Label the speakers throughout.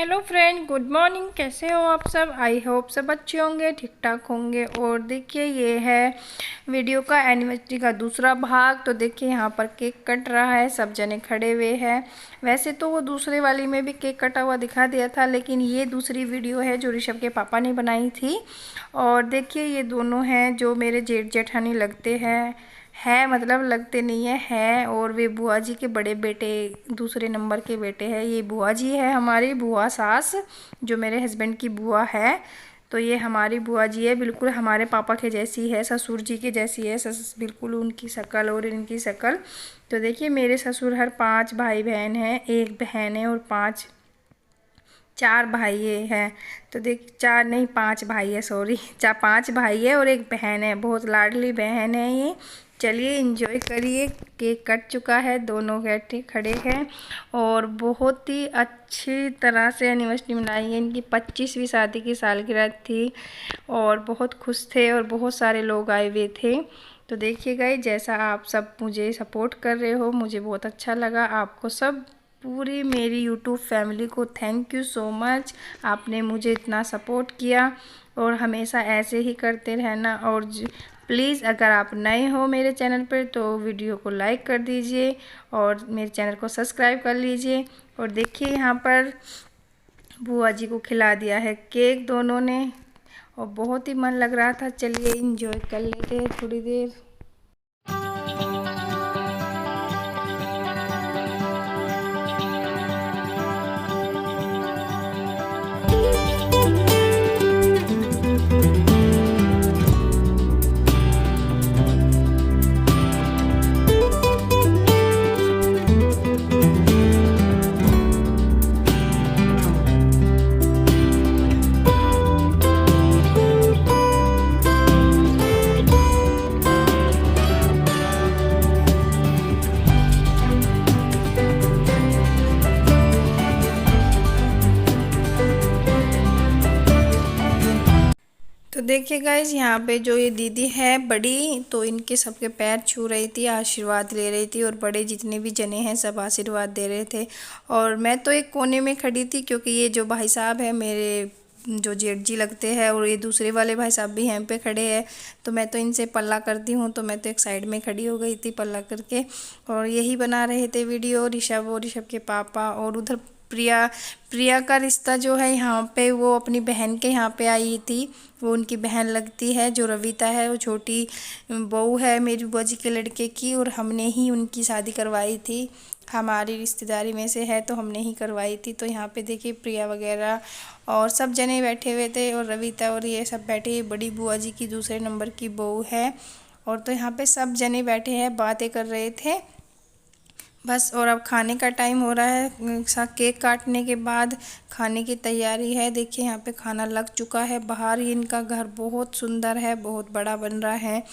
Speaker 1: Hello friend, good morning. कैसे हो आप सब? आई होप सब अच्छे होंगे, ठीक ठाक होंगे। और देखिए, ये है वीडियो का एनिवर्सरी का दूसरा भाग। तो देखिए, यहाँ पर केक कट रहा है, सब जने खड़े हुए हैं। वैसे तो वो दूसरे वाली में भी केक कटा हुआ दिखा दिया था, लेकिन ये दूसरी वीडियो है जो ऋषभ के पापा ने बनाई थी। और देखिए, ये दोनों हैं जो मेरे जेठ जेठानी लगते हैं, है मतलब लगते नहीं है। और वे बुआ जी के बड़े बेटे, दूसरे नंबर के बेटे हैं। ये बुआ जी है, हमारी बुआ सास, जो मेरे हस्बैंड की बुआ है। तो ये हमारी बुआ जी है, बिल्कुल हमारे पापा के जैसी है, ससुर जी के जैसी है बिल्कुल उनकी शक्ल और इनकी शक्ल। तो देखिए, मेरे ससुर हर 5 भाई बहन हैं, एक बहन है और 4 भाई हैं। तो देख, 4 नहीं 5 भाई है, सॉरी, 5 भाई है और एक बहन है, बहुत लाडली बहन है ये। चलिए एंजॉय करिए। केक कट चुका है, दोनों बैठे खड़े हैं और बहुत ही अच्छी तरह से एनिवर्सरी मनाई है। इनकी 25वीं शादी की सालगिरह थी और बहुत खुश थे और बहुत सारे लोग आए हुए थे। तो देखिए गाइस, जैसा आप सब मुझे सपोर्ट कर रहे हो, मुझे बहुत अच्छा लगा। आपको सब, पूरी मेरी यूट्यूब फैमिली को थैंक यू सो मच। आपने मुझे इतना सपोर्ट किया और हमेशा ऐसे ही करते रहना। और प्लीज़, अगर आप नए हो मेरे चैनल पर तो वीडियो को लाइक कर दीजिए और मेरे चैनल को सब्सक्राइब कर लीजिए। और देखिए, यहाँ पर बुआ जी को खिला दिया है केक दोनों ने और बहुत ही मन लग रहा था। चलिए एंजॉय कर लेते हैं थोड़ी देर। तो देखिए गाइज, यहाँ पे जो ये दीदी है बड़ी, तो इनके सबके पैर छू रही थी, आशीर्वाद ले रही थी। और बड़े जितने भी जने हैं सब आशीर्वाद दे रहे थे। और मैं तो एक कोने में खड़ी थी, क्योंकि ये जो भाई साहब है मेरे, जो जेठ जी लगते हैं, और ये दूसरे वाले भाई साहब भी यहाँ पे खड़े हैं। तो मैं तो इनसे पल्ला करती हूँ, तो मैं तो एक साइड में खड़ी हो गई थी पल्ला करके। और यही बना रहे थे वीडियो, ऋषभ और ऋषभ के पापा। और उधर प्रिया, प्रिया का रिश्ता जो है यहाँ पे, वो अपनी बहन के यहाँ पे आई थी। वो उनकी बहन लगती है, जो रविता है, वो छोटी बहू है मेरी बुआ जी के लड़के की। और हमने ही उनकी शादी करवाई थी, हमारी रिश्तेदारी में से है, तो हमने ही करवाई थी। तो यहाँ पे देखिए, प्रिया वगैरह और सब जने बैठे हुए थे और रविता और ये सब बैठे। बड़ी बुआ जी की दूसरे नंबर की बहू है। और तो यहाँ पे सब जने बैठे हैं, बातें कर रहे थे बस। और अब खाने का टाइम हो रहा है। केक काटने के बाद खाने की तैयारी है। देखिए, यहाँ पे खाना लग चुका है। बाहर ही इनका घर बहुत सुंदर है, बहुत बड़ा बन रहा है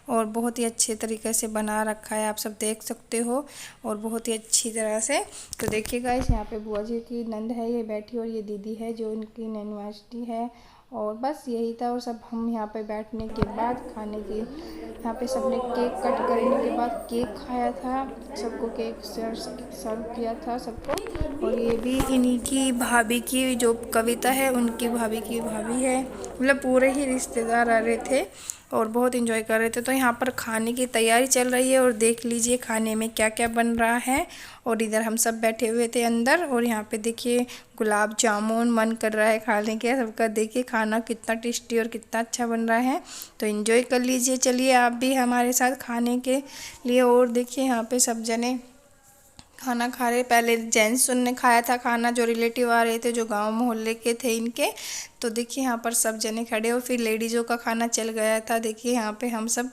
Speaker 1: और बहुत ही अच्छे तरीके से बना रखा है, आप सब देख सकते हो, और बहुत ही अच्छी तरह से। तो देखिए गाइस, यहाँ पे बुआ जी की नंद है, ये बैठी, और ये दीदी है जो इनकी एनिवर्सरी है। और बस यही था। और सब हम यहाँ पे बैठने के बाद खाने की, यहाँ पे सबने केक कट करने के बाद केक खाया था, सबको केक सर्व किया था सबको। और ये भी इन्हीं की भाभी की, जो कविता है, उनकी भाभी की भाभी है, मतलब पूरे ही रिश्तेदार आ रहे थे और बहुत एंजॉय कर रहे थे। तो यहाँ पर खाने की तैयारी चल रही है और देख लीजिए खाने में क्या क्या बन रहा है। और इधर हम सब बैठे हुए थे अंदर। और यहाँ पे देखिए, गुलाब जामुन मन कर रहा है खाने के सबका। देखिए खाना कितना टेस्टी और कितना अच्छा बन रहा है, तो एंजॉय कर लीजिए। चलिए आप भी हमारे साथ खाने के लिए। और देखिए, यहाँ पे सब जने खाना खा रहे। पहले जेंट्स ने खाया था खाना, जो रिलेटिव आ रहे थे, जो गांव मोहल्ले के थे इनके। तो देखिए, यहाँ पर सब जने खड़े हो, फिर लेडीज़ों का खाना चल गया था। देखिए, यहाँ पे हम सब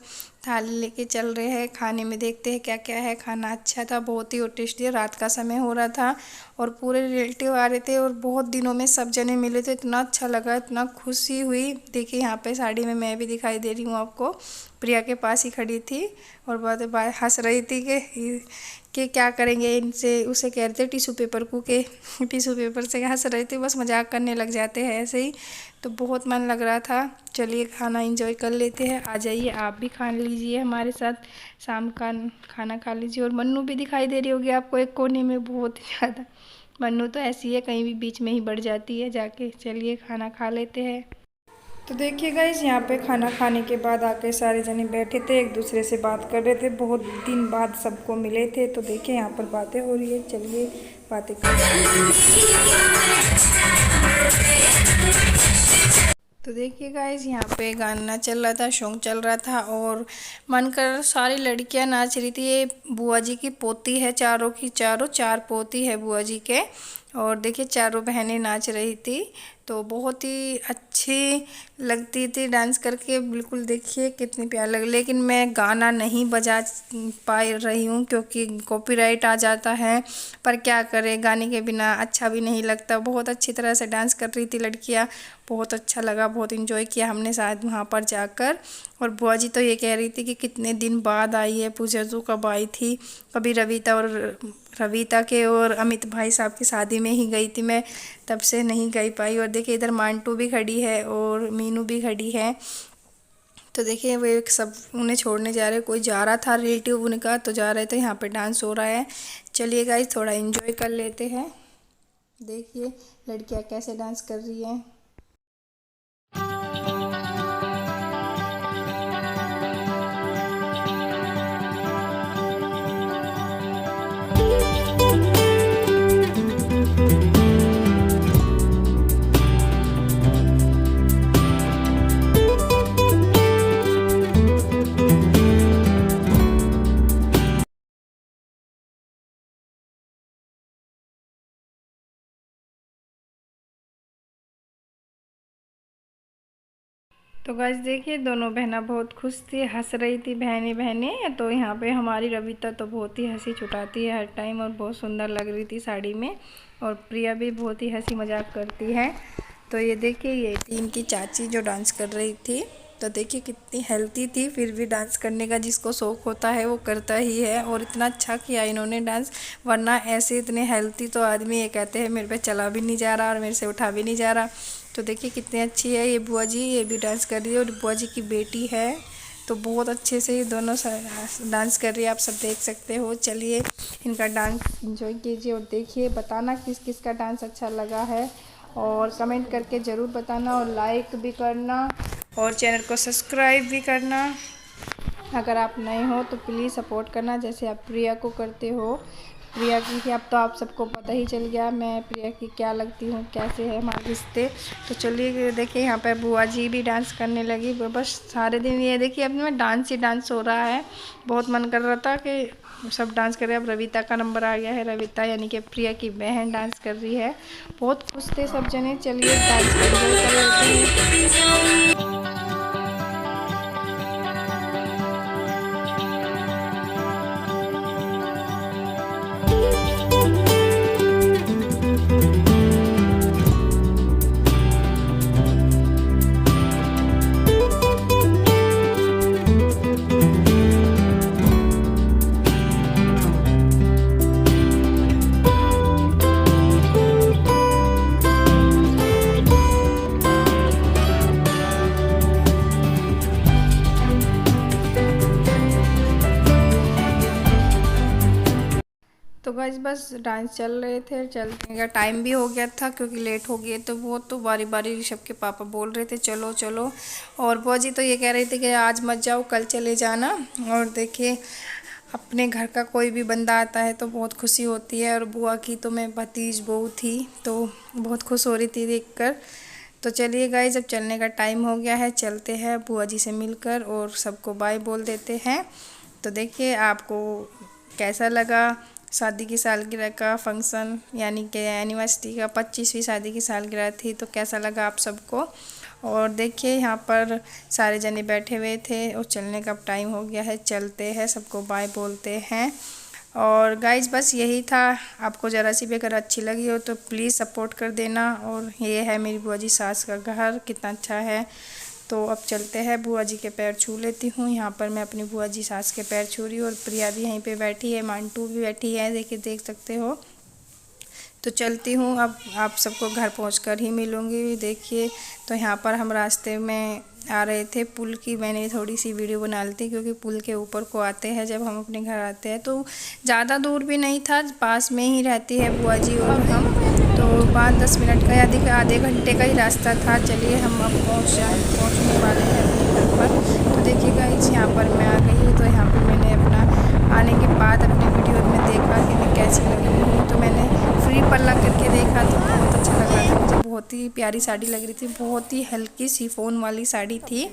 Speaker 1: थाली लेके चल रहे हैं, खाने में देखते हैं क्या क्या है। खाना अच्छा था, बहुत ही टेस्टी। रात का समय हो रहा था और पूरे रिलेटिव आ रहे थे और बहुत दिनों में सब जने मिले थे। इतना अच्छा लगा, इतना खुशी हुई। देखिए, यहाँ पे साड़ी में मैं भी दिखाई दे रही हूँ आपको, प्रिया के पास ही खड़ी थी और बहुत हंस रही थी कि क्या करेंगे इनसे। उसे कह रहे थे टिश्यू पेपर को, के टिश्यू पेपर से हंस रहे थे, बस मजाक करने लग जाते हैं ऐसे ही। तो बहुत मन लग रहा था। चलिए खाना एंजॉय कर लेते हैं। आ जाइए आप भी खा लीजिए हमारे साथ, शाम का खाना खा लीजिए। और मन्नू भी दिखाई दे रही होगी आपको एक कोने में, बहुत ही ज़्यादा मन्नू तो ऐसी है, कहीं भी बीच में ही बढ़ जाती है जाके। चलिए खाना खा लेते हैं। तो देखिए गाइस, यहाँ पे खाना खाने के बाद आके सारे जने बैठे थे, एक दूसरे से बात कर रहे थे। बहुत दिन बाद सबको मिले थे, तो देखिए यहाँ पर बातें हो रही है। चलिए बातें करते हैं। तो देखिए गाइस, यहाँ पे गाना चल रहा था, सॉन्ग चल रहा था और मन कर सारी लड़कियां नाच रही थी। ये बुआ जी की पोती है, चारों की चारों, चार पोती है बुआ जी के। और देखिए चारों बहनें नाच रही थी, तो बहुत ही अच्छी लगती थी डांस करके। बिल्कुल देखिए कितनी प्यार लग, लेकिन मैं गाना नहीं बजा पा रही हूँ क्योंकि कॉपीराइट आ जाता है। पर क्या करें, गाने के बिना अच्छा भी नहीं लगता। बहुत अच्छी तरह से डांस कर रही थी लड़कियाँ, बहुत अच्छा लगा, बहुत इंजॉय किया हमने शायद वहाँ पर जाकर। और बुआ जी तो ये कह रही थी कि कितने दिन बाद आई है पूजा, तो कब आई थी। कभी रविता के और अमित भाई साहब की शादी में ही गई थी मैं, तब से नहीं गई पाई। और देखिए इधर मांटू भी खड़ी है और मीनू भी खड़ी है। तो देखिए वो एक सब उन्हें छोड़ने जा रहे, कोई जा रहा था रिलेटिव उनका, तो जा रहे थे। यहाँ पे डांस हो रहा है। चलिए गाइस थोड़ा एंजॉय कर लेते हैं। देखिए लड़कियाँ कैसे डांस कर रही हैं। तो गाइस देखिए दोनों बहना बहुत खुश थी, हंस रही थी बहनें बहनें। तो यहाँ पे हमारी रविता तो बहुत ही हंसी छुटाती है हर टाइम, और बहुत सुंदर लग रही थी साड़ी में। और प्रिया भी बहुत ही हंसी मजाक करती है। तो ये देखिए ये थी इनकी चाची जो डांस कर रही थी। तो देखिए कितनी हेल्थी थी, फिर भी डांस करने का जिसको शौक़ होता है वो करता ही है। और इतना अच्छा किया इन्होंने डांस, वरना ऐसे इतने हेल्थी तो आदमी ये कहते हैं मेरे पे चला भी नहीं जा रहा और मेरे से उठा भी नहीं जा रहा। तो देखिए कितनी अच्छी है ये बुआ जी, ये भी डांस कर रही है। और बुआ जी की बेटी है, तो बहुत अच्छे से ये दोनों डांस कर रही है, आप सब देख सकते हो। चलिए इनका डांस एंजॉय कीजिए और देखिए, बताना किस किस का डांस अच्छा लगा है और कमेंट करके ज़रूर बताना, और लाइक भी करना और चैनल को सब्सक्राइब भी करना। अगर आप नए हो तो प्लीज़ सपोर्ट करना, जैसे आप प्रिया को करते हो। प्रिया की अब तो आप सबको पता ही चल गया मैं प्रिया की क्या लगती हूँ, कैसे है हमारे रिश्ते। तो चलिए देखिए यहाँ पर बुआ जी भी डांस करने लगी। बस सारे दिन ये देखिए अब में डांस ही डांस हो रहा है। बहुत मन कर रहा था कि सब डांस कर रहे हैं। अब रविता का नंबर आ गया है, रविता यानी कि प्रिया की बहन डांस कर रही है। बहुत खुश थे सब जने। चलिए डांस कर लेते हैं। तो गाइस बस डांस चल रहे थे, चलने का टाइम भी हो गया था क्योंकि लेट हो गए। तो वो तो बारी बारी ऋषभ के पापा बोल रहे थे चलो चलो, और बुआ जी तो ये कह रही थी कि आज मत जाओ कल चले जाना। और देखिए अपने घर का कोई भी बंदा आता है तो बहुत खुशी होती है, और बुआ की तो मैं भतीज बहू थी तो बहुत खुश हो रही थी देखकर। तो चलिए गाइस अब चलने का टाइम हो गया है, चलते हैं बुआ जी से मिलकर और सबको बाय बोल देते हैं। तो देखिए आपको कैसा लगा शादी की सालगिरह का फंक्शन, यानी कि एनिवर्सरी का 25वीं शादी की सालगिरह थी, तो कैसा लगा आप सबको। और देखिए यहाँ पर सारे जने बैठे हुए थे और चलने का टाइम हो गया है, चलते हैं, सबको बाय बोलते हैं। और गाइज बस यही था। आपको ज़रा सी भी अगर अच्छी लगी हो तो प्लीज़ सपोर्ट कर देना। और ये है मेरी बुआ जी सास का घर, कितना अच्छा है। तो अब चलते हैं, बुआ जी के पैर छू लेती हूँ। यहाँ पर मैं अपनी बुआ जी सास के पैर छू रही हूँ और प्रिया भी यहीं पे बैठी है, मांटू भी बैठी है, देखिए देख सकते हो। तो चलती हूँ, अब आप सबको घर पहुँचकर ही मिलूँगी। देखिए तो यहाँ पर हम रास्ते में आ रहे थे पुल की, मैंने थोड़ी सी वीडियो बना ली थी क्योंकि पुल के ऊपर को आते हैं जब हम अपने घर आते हैं। तो ज़्यादा दूर भी नहीं था, पास में ही रहती है बुआ जी और हम, तो 5-10 मिनट का या आधे घंटे का ही रास्ता था। चलिए हम अब पहुँचने वाले हैं अपने घर पर। तो देखिए गाइस यहाँ पर मैं आ गई हूँ। तो यहाँ पर मैंने अपना आने के बाद अपने वीडियो में देखा कि मैं कैसी लग रही हूँ, तो मैंने फ्री पल्ला करके देखा तो बहुत अच्छा लग रहा था मुझे। बहुत ही प्यारी साड़ी लग रही थी, बहुत ही हल्की शिफॉन वाली साड़ी थी।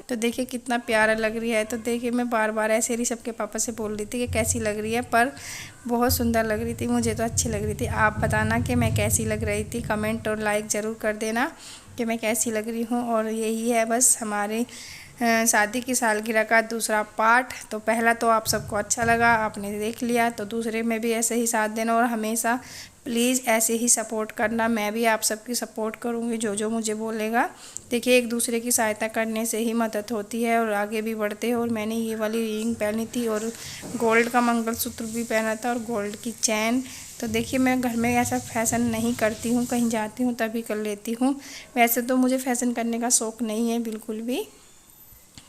Speaker 1: तो देखिए कितना प्यारा लग रही है। तो देखिए मैं बार बार ऐसे ही सबके पापा से बोल रही थी कि कैसी लग रही है, पर बहुत सुंदर लग रही थी, मुझे तो अच्छी लग रही थी। आप बताना कि मैं कैसी लग रही थी, कमेंट और लाइक ज़रूर कर देना कि मैं कैसी लग रही हूँ। और यही है बस हमारे शादी की सालगिरह का दूसरा पार्ट। तो पहला तो आप सबको अच्छा लगा, आपने देख लिया, तो दूसरे में भी ऐसे ही साथ देना और हमेशा प्लीज़ ऐसे ही सपोर्ट करना। मैं भी आप सबकी सपोर्ट करूँगी, जो जो मुझे बोलेगा। देखिए एक दूसरे की सहायता करने से ही मदद होती है और आगे भी बढ़ते हैं। और मैंने ये वाली रिंग पहनी थी और गोल्ड का मंगलसूत्र भी पहना था और गोल्ड की चैन। तो देखिए मैं घर में ऐसा फैशन नहीं करती हूँ, कहीं जाती हूँ तभी कर लेती हूँ। वैसे तो मुझे फैशन करने का शौक़ नहीं है बिल्कुल भी।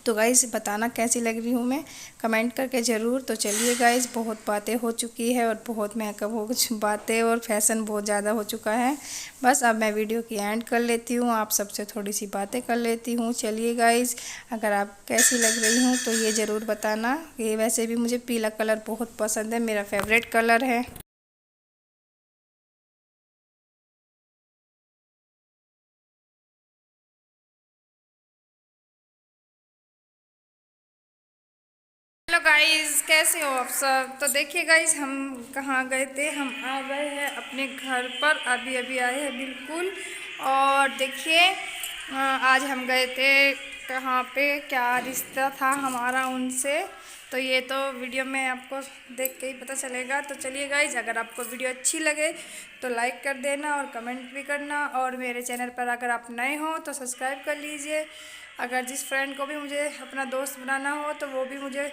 Speaker 1: तो गाइज़ बताना कैसी लग रही हूँ मैं, कमेंट करके ज़रूर। तो चलिए गाइज़ बहुत बातें हो चुकी है और बहुत मेकअप हो बातें और फैशन बहुत ज़्यादा हो चुका है। बस अब मैं वीडियो की एंड कर लेती हूँ, आप सबसे थोड़ी सी बातें कर लेती हूँ। चलिए गाइज़ अगर आप कैसी लग रही हूँ तो ये ज़रूर बताना। ये वैसे भी मुझे पीला कलर बहुत पसंद है, मेरा फेवरेट कलर है। हेलो गाइस, कैसे हो आप सब। तो देखिए गाइस हम कहाँ गए थे, हम आ गए हैं अपने घर पर, अभी अभी आए हैं बिल्कुल। और देखिए आज हम गए थे कहाँ पे, क्या रिश्ता था हमारा उनसे, तो ये तो वीडियो में आपको देख के ही पता चलेगा। तो चलिए गाइस अगर आपको वीडियो अच्छी लगे तो लाइक कर देना और कमेंट भी करना। और मेरे चैनल पर अगर आप नए हो तो सब्सक्राइब कर लीजिए। अगर जिस फ्रेंड को भी मुझे अपना दोस्त बनाना हो तो वो भी मुझे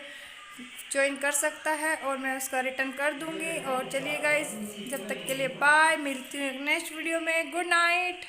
Speaker 1: ज्वाइन कर सकता है और मैं उसका रिटर्न कर दूंगी। और चलिए गाइस जब तक के लिए बाय, मिलती हूँ नेक्स्ट वीडियो में। Good night.